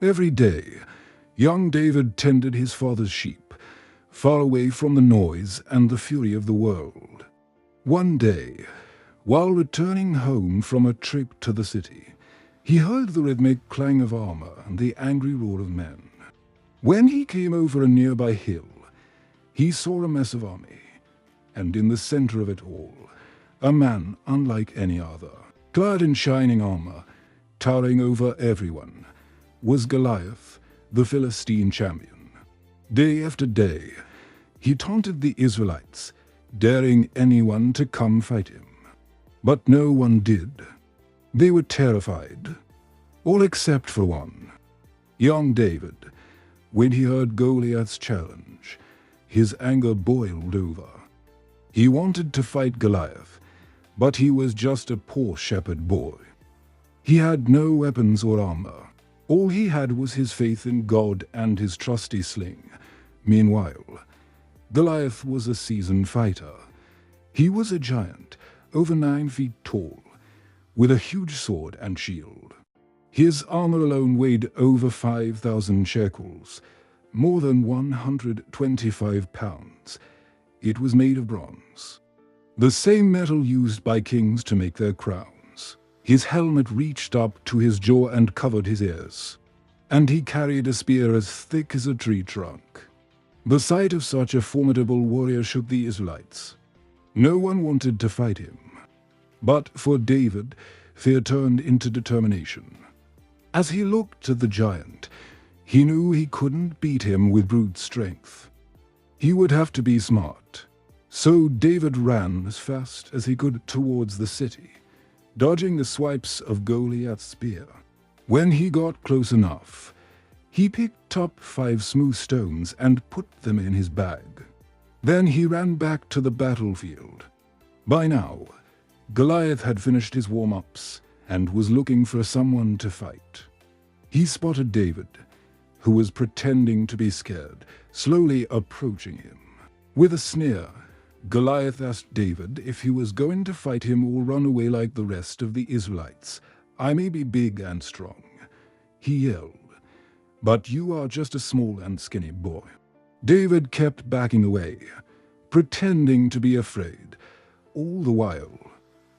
Every day, young David tended his father's sheep, far away from the noise and the fury of the world. One day, while returning home from a trip to the city, he heard the rhythmic clang of armor and the angry roar of men. When he came over a nearby hill, he saw a massive army, and in the center of it all, a man unlike any other, clad in shining armor, towering over everyone, was Goliath, the Philistine champion. Day after day, he taunted the Israelites, daring anyone to come fight him. But no one did. They were terrified, all except for one. Young David, when he heard Goliath's challenge, his anger boiled over. He wanted to fight Goliath, but he was just a poor shepherd boy. He had no weapons or armor. All he had was his faith in God and his trusty sling. Meanwhile, Goliath was a seasoned fighter. He was a giant, over 9 feet tall, with a huge sword and shield. His armor alone weighed over 5,000 shekels, more than 125 pounds. It was made of bronze, the same metal used by kings to make their crowns. His helmet reached up to his jaw and covered his ears, and he carried a spear as thick as a tree trunk. The sight of such a formidable warrior shook the Israelites. No one wanted to fight him. But for David, fear turned into determination. As he looked at the giant, he knew he couldn't beat him with brute strength. He would have to be smart. So David ran as fast as he could towards the city, dodging the swipes of Goliath's spear. When he got close enough, he picked up 5 smooth stones and put them in his bag. Then he ran back to the battlefield. By now, Goliath had finished his warm-ups and was looking for someone to fight. He spotted David, who was pretending to be scared, slowly approaching him. With a sneer, Goliath asked David if he was going to fight him or run away like the rest of the Israelites. "I may be big and strong," he yelled, "but you are just a small and skinny boy." David kept backing away, pretending to be afraid. All the while,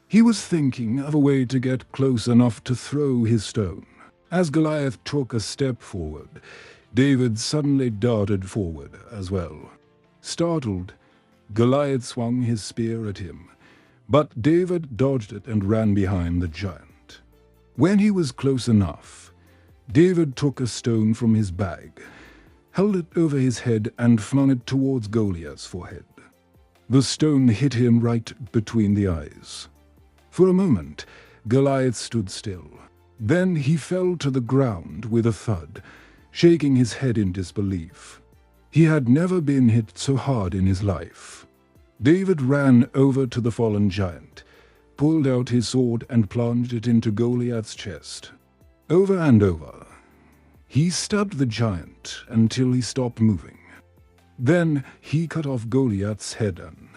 he was thinking of a way to get close enough to throw his stone. As Goliath took a step forward, David suddenly darted forward as well. Startled, Goliath swung his spear at him, but David dodged it and ran behind the giant. When he was close enough, David took a stone from his bag, held it over his head and flung it towards Goliath's forehead. The stone hit him right between the eyes. For a moment, Goliath stood still. Then he fell to the ground with a thud, shaking his head in disbelief. He had never been hit so hard in his life. David ran over to the fallen giant, pulled out his sword and plunged it into Goliath's chest. Over and over, he stabbed the giant until he stopped moving. Then he cut off Goliath's head and,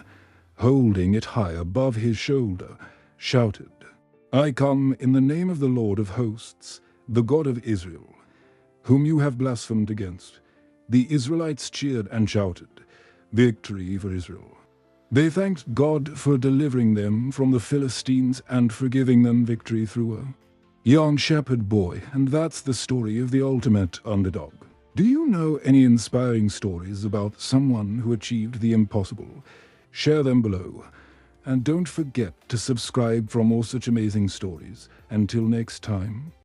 holding it high above his shoulder, shouted, "I come in the name of the Lord of hosts, the God of Israel, whom you have blasphemed against." The Israelites cheered and shouted, "Victory for Israel." They thanked God for delivering them from the Philistines and for giving them victory through a young shepherd boy, and that's the story of the ultimate underdog. Do you know any inspiring stories about someone who achieved the impossible? Share them below. And don't forget to subscribe for more such amazing stories. Until next time.